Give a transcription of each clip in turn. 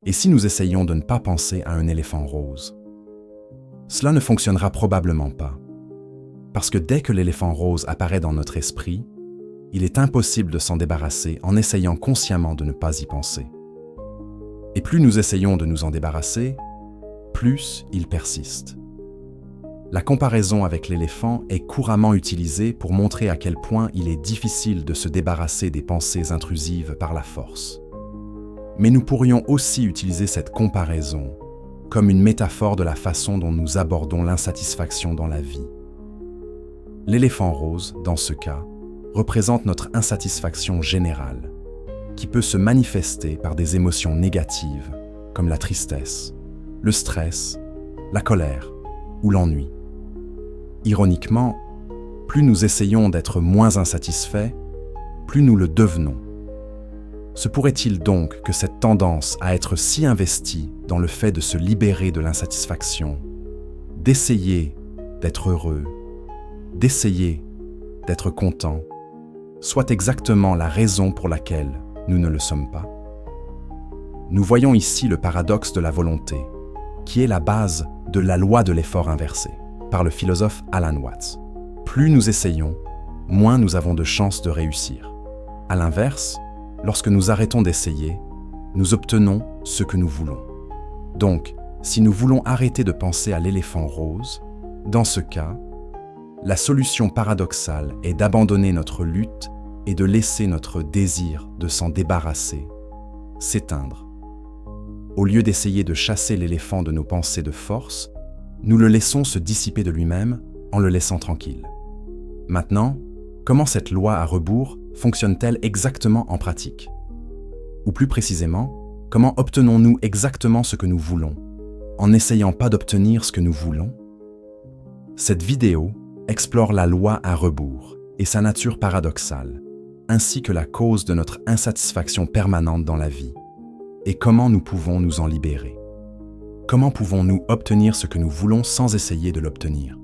Et si nous essayions de ne pas penser à un éléphant rose? Cela ne fonctionnera probablement pas. Parce que dès que l'éléphant rose apparaît dans notre esprit, il est impossible de s'en débarrasser en essayant consciemment de ne pas y penser. Et plus nous essayons de nous en débarrasser, plus il persiste. La comparaison avec l'éléphant est couramment utilisée pour montrer à quel point il est difficile de se débarrasser des pensées intrusives par la force. Mais nous pourrions aussi utiliser cette comparaison comme une métaphore de la façon dont nous abordons l'insatisfaction dans la vie. L'éléphant rose, dans ce cas, représente notre insatisfaction générale, qui peut se manifester par des émotions négatives comme la tristesse, le stress, la colère ou l'ennui. Ironiquement, plus nous essayons d'être moins insatisfaits, plus nous le devenons. Se pourrait-il donc que cette tendance à être si investie dans le fait de se libérer de l'insatisfaction, d'essayer d'être heureux, d'essayer d'être content, soit exactement la raison pour laquelle nous ne le sommes pas? Nous voyons ici le paradoxe de la volonté, qui est la base de la loi de l'effort inversé, par le philosophe Alan Watts. Plus nous essayons, moins nous avons de chances de réussir. À l'inverse, lorsque nous arrêtons d'essayer, nous obtenons ce que nous voulons. Donc, si nous voulons arrêter de penser à l'éléphant rose, dans ce cas, la solution paradoxale est d'abandonner notre lutte et de laisser notre désir de s'en débarrasser s'éteindre. Au lieu d'essayer de chasser l'éléphant de nos pensées de force, nous le laissons se dissiper de lui-même en le laissant tranquille. Maintenant, comment cette loi à rebours fonctionne-t-elle exactement en pratique? Ou plus précisément, comment obtenons-nous exactement ce que nous voulons, en n'essayant pas d'obtenir ce que nous voulons? Cette vidéo explore la loi à rebours et sa nature paradoxale, ainsi que la cause de notre insatisfaction permanente dans la vie, et comment nous pouvons nous en libérer. Comment pouvons-nous obtenir ce que nous voulons sans essayer de l'obtenir?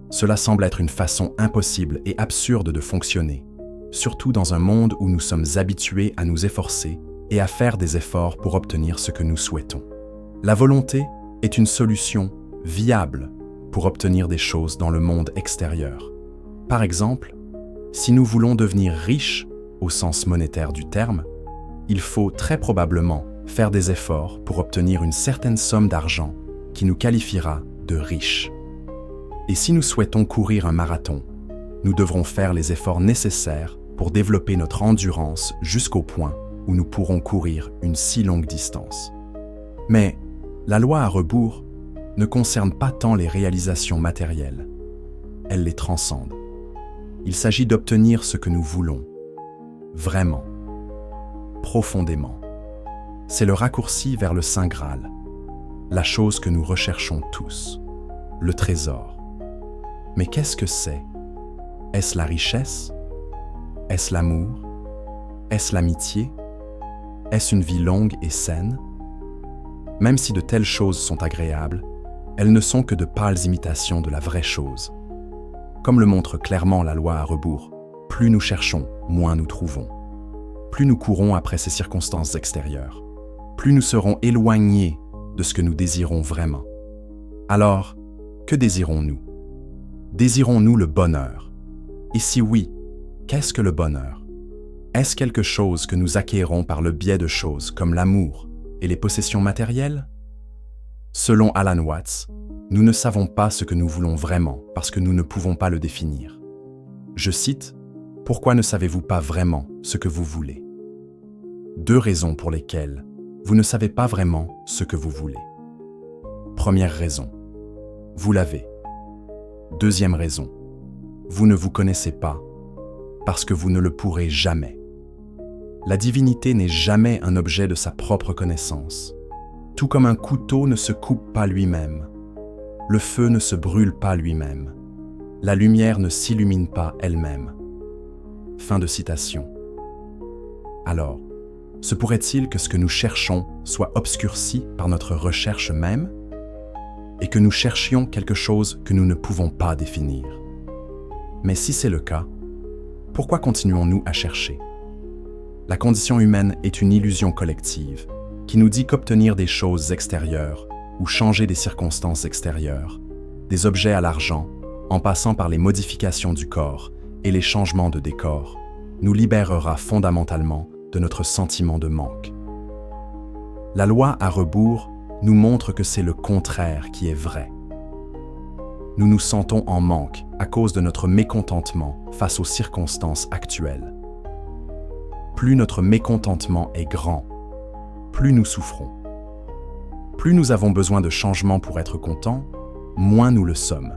Cela semble être une façon impossible et absurde de fonctionner, surtout dans un monde où nous sommes habitués à nous efforcer et à faire des efforts pour obtenir ce que nous souhaitons. La volonté est une solution viable pour obtenir des choses dans le monde extérieur. Par exemple, si nous voulons devenir riches au sens monétaire du terme, il faut très probablement faire des efforts pour obtenir une certaine somme d'argent qui nous qualifiera de riches. Et si nous souhaitons courir un marathon, nous devrons faire les efforts nécessaires pour développer notre endurance jusqu'au point où nous pourrons courir une si longue distance. Mais la loi à rebours ne concerne pas tant les réalisations matérielles. Elle les transcende. Il s'agit d'obtenir ce que nous voulons, vraiment, profondément. C'est le raccourci vers le Saint Graal, la chose que nous recherchons tous, le trésor. Mais qu'est-ce que c'est? Est-ce la richesse? Est-ce l'amour? Est-ce l'amitié? Est-ce une vie longue et saine? Même si de telles choses sont agréables, elles ne sont que de pâles imitations de la vraie chose. Comme le montre clairement la loi à rebours, plus nous cherchons, moins nous trouvons. Plus nous courons après ces circonstances extérieures, plus nous serons éloignés de ce que nous désirons vraiment. Alors, que désirons-nous? Désirons-nous le bonheur? Et si oui, qu'est-ce que le bonheur? Est-ce quelque chose que nous acquérons par le biais de choses comme l'amour et les possessions matérielles? Selon Alan Watts, nous ne savons pas ce que nous voulons vraiment parce que nous ne pouvons pas le définir. Je cite, « Pourquoi ne savez-vous pas vraiment ce que vous voulez ?» 2 raisons pour lesquelles vous ne savez pas vraiment ce que vous voulez. Première raison, vous l'avez. Deuxième raison, vous ne vous connaissez pas parce que vous ne le pourrez jamais. La divinité n'est jamais un objet de sa propre connaissance. Tout comme un couteau ne se coupe pas lui-même, le feu ne se brûle pas lui-même, la lumière ne s'illumine pas elle-même. Fin de citation. Alors, se pourrait-il que ce que nous cherchons soit obscurci par notre recherche même et que nous cherchions quelque chose que nous ne pouvons pas définir? Mais si c'est le cas, pourquoi continuons-nous à chercher? La condition humaine est une illusion collective qui nous dit qu'obtenir des choses extérieures ou changer des circonstances extérieures, des objets à l'argent, en passant par les modifications du corps et les changements de décor, nous libérera fondamentalement de notre sentiment de manque. La loi à rebours nous montre que c'est le contraire qui est vrai. Nous nous sentons en manque à cause de notre mécontentement face aux circonstances actuelles. Plus notre mécontentement est grand, plus nous souffrons. Plus nous avons besoin de changements pour être contents, moins nous le sommes.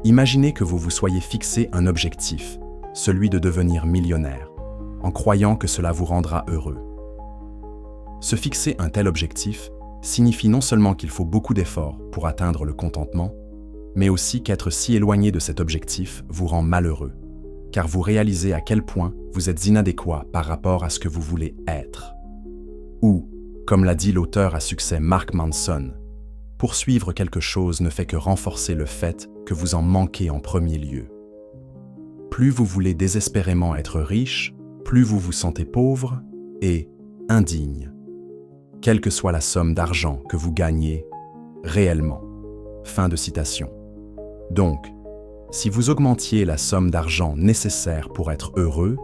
Imaginez que vous vous soyez fixé un objectif, celui de devenir millionnaire, en croyant que cela vous rendra heureux. Se fixer un tel objectif signifie non seulement qu'il faut beaucoup d'efforts pour atteindre le contentement, mais aussi qu'être si éloigné de cet objectif vous rend malheureux, car vous réalisez à quel point vous êtes inadéquat par rapport à ce que vous voulez être. Ou, comme l'a dit l'auteur à succès Mark Manson, poursuivre quelque chose ne fait que renforcer le fait que vous en manquez en premier lieu. Plus vous voulez désespérément être riche, plus vous vous sentez pauvre et indigne, quelle que soit la somme d'argent que vous gagnez réellement. Fin de citation. Donc, si vous augmentiez la somme d'argent nécessaire pour être heureux,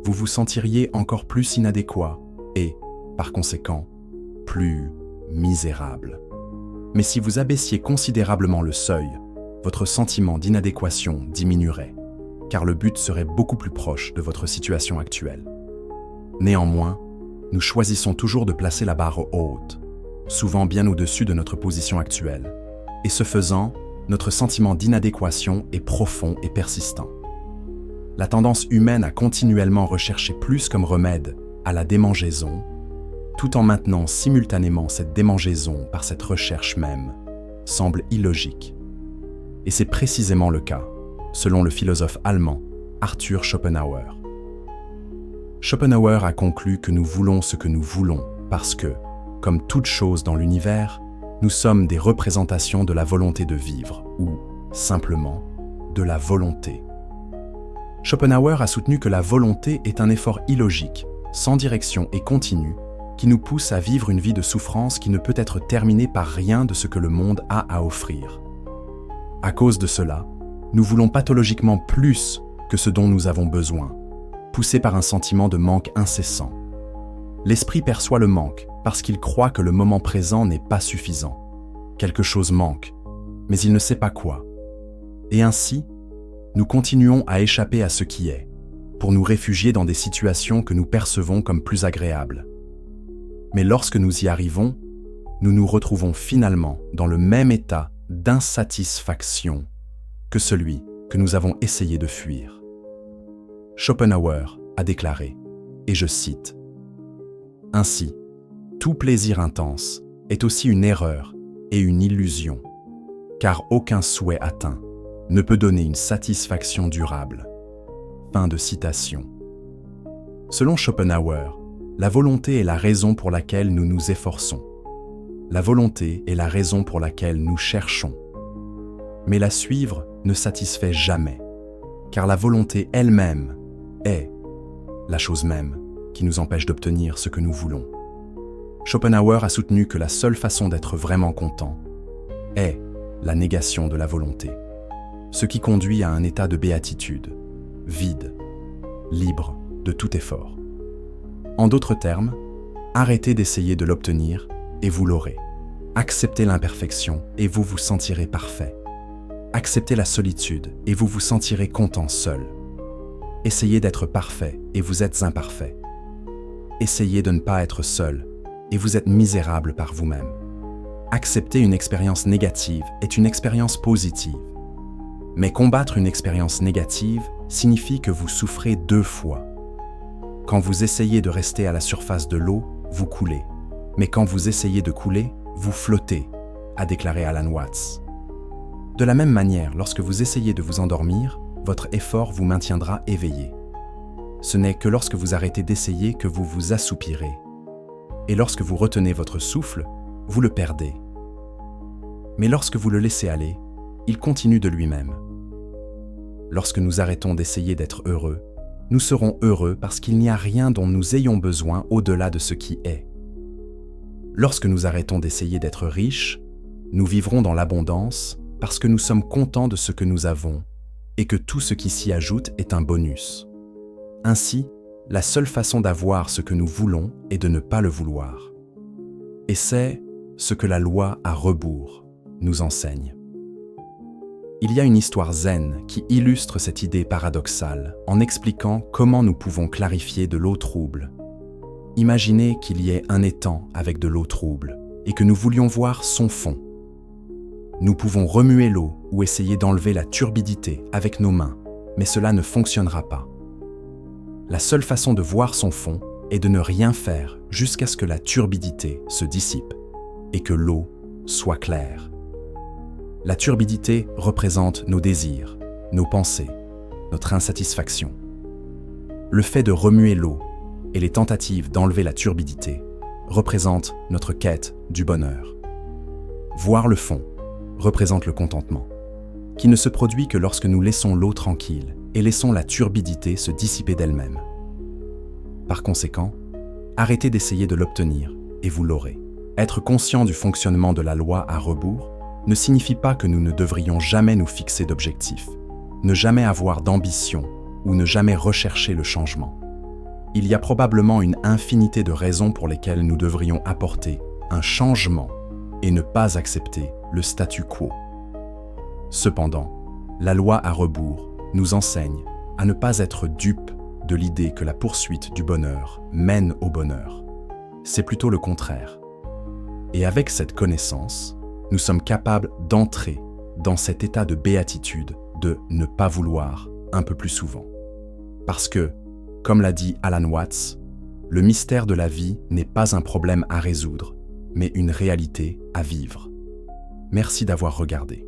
vous vous sentiriez encore plus inadéquat et, par conséquent, plus misérable. Mais si vous abaissiez considérablement le seuil, votre sentiment d'inadéquation diminuerait, car le but serait beaucoup plus proche de votre situation actuelle. Néanmoins, nous choisissons toujours de placer la barre haute, souvent bien au-dessus de notre position actuelle, et ce faisant, notre sentiment d'inadéquation est profond et persistant. La tendance humaine à continuellement rechercher plus comme remède à la démangeaison, tout en maintenant simultanément cette démangeaison par cette recherche même, semble illogique. Et c'est précisément le cas, selon le philosophe allemand Arthur Schopenhauer. Schopenhauer a conclu que nous voulons ce que nous voulons parce que, comme toute chose dans l'univers, nous sommes des représentations de la volonté de vivre, ou, simplement, de la volonté. Schopenhauer a soutenu que la volonté est un effort illogique, sans direction et continu, qui nous pousse à vivre une vie de souffrance qui ne peut être terminée par rien de ce que le monde a à offrir. À cause de cela, nous voulons pathologiquement plus que ce dont nous avons besoin, poussés par un sentiment de manque incessant. L'esprit perçoit le manque parce qu'il croit que le moment présent n'est pas suffisant. Quelque chose manque, mais il ne sait pas quoi. Et ainsi, nous continuons à échapper à ce qui est, pour nous réfugier dans des situations que nous percevons comme plus agréables. Mais lorsque nous y arrivons, nous nous retrouvons finalement dans le même état d'insatisfaction que celui que nous avons essayé de fuir. Schopenhauer a déclaré, et je cite, « Ainsi, tout plaisir intense est aussi une erreur et une illusion, car aucun souhait atteint ne peut donner une satisfaction durable. » Fin de citation. Selon Schopenhauer, la volonté est la raison pour laquelle nous nous efforçons. La volonté est la raison pour laquelle nous cherchons. Mais la suivre ne satisfait jamais, car la volonté elle-même est la chose même qui nous empêche d'obtenir ce que nous voulons. Schopenhauer a soutenu que la seule façon d'être vraiment content est la négation de la volonté, ce qui conduit à un état de béatitude, vide, libre de tout effort. En d'autres termes, arrêtez d'essayer de l'obtenir et vous l'aurez. Acceptez l'imperfection et vous vous sentirez parfait. Acceptez la solitude et vous vous sentirez content seul. Essayez d'être parfait et vous êtes imparfait. Essayez de ne pas être seul et vous êtes misérable par vous-même. Accepter une expérience négative est une expérience positive. Mais combattre une expérience négative signifie que vous souffrez deux fois. Quand vous essayez de rester à la surface de l'eau, vous coulez. Mais quand vous essayez de couler, vous flottez, a déclaré Alan Watts. De la même manière, lorsque vous essayez de vous endormir, votre effort vous maintiendra éveillé. Ce n'est que lorsque vous arrêtez d'essayer que vous vous assoupirez. Et lorsque vous retenez votre souffle, vous le perdez. Mais lorsque vous le laissez aller, il continue de lui-même. Lorsque nous arrêtons d'essayer d'être heureux, nous serons heureux parce qu'il n'y a rien dont nous ayons besoin au-delà de ce qui est. Lorsque nous arrêtons d'essayer d'être riches, nous vivrons dans l'abondance parce que nous sommes contents de ce que nous avons et que tout ce qui s'y ajoute est un bonus. Ainsi, la seule façon d'avoir ce que nous voulons est de ne pas le vouloir. Et c'est ce que la loi à rebours nous enseigne. Il y a une histoire zen qui illustre cette idée paradoxale en expliquant comment nous pouvons clarifier de l'eau trouble. Imaginez qu'il y ait un étang avec de l'eau trouble et que nous voulions voir son fond. Nous pouvons remuer l'eau ou essayer d'enlever la turbidité avec nos mains, mais cela ne fonctionnera pas. La seule façon de voir son fond est de ne rien faire jusqu'à ce que la turbidité se dissipe et que l'eau soit claire. La turbidité représente nos désirs, nos pensées, notre insatisfaction. Le fait de remuer l'eau et les tentatives d'enlever la turbidité représentent notre quête du bonheur. Voir le fond représente le contentement, qui ne se produit que lorsque nous laissons l'eau tranquille et laissons la turbidité se dissiper d'elle-même. Par conséquent, arrêtez d'essayer de l'obtenir et vous l'aurez. Être conscient du fonctionnement de la loi à rebours ne signifie pas que nous ne devrions jamais nous fixer d'objectifs, ne jamais avoir d'ambition ou ne jamais rechercher le changement. Il y a probablement une infinité de raisons pour lesquelles nous devrions apporter un changement et ne pas accepter le statu quo. Cependant, la loi à rebours nous enseigne à ne pas être dupe de l'idée que la poursuite du bonheur mène au bonheur. C'est plutôt le contraire. Et avec cette connaissance, nous sommes capables d'entrer dans cet état de béatitude de ne pas vouloir un peu plus souvent. Parce que, comme l'a dit Alan Watts, le mystère de la vie n'est pas un problème à résoudre, mais une réalité à vivre. Merci d'avoir regardé.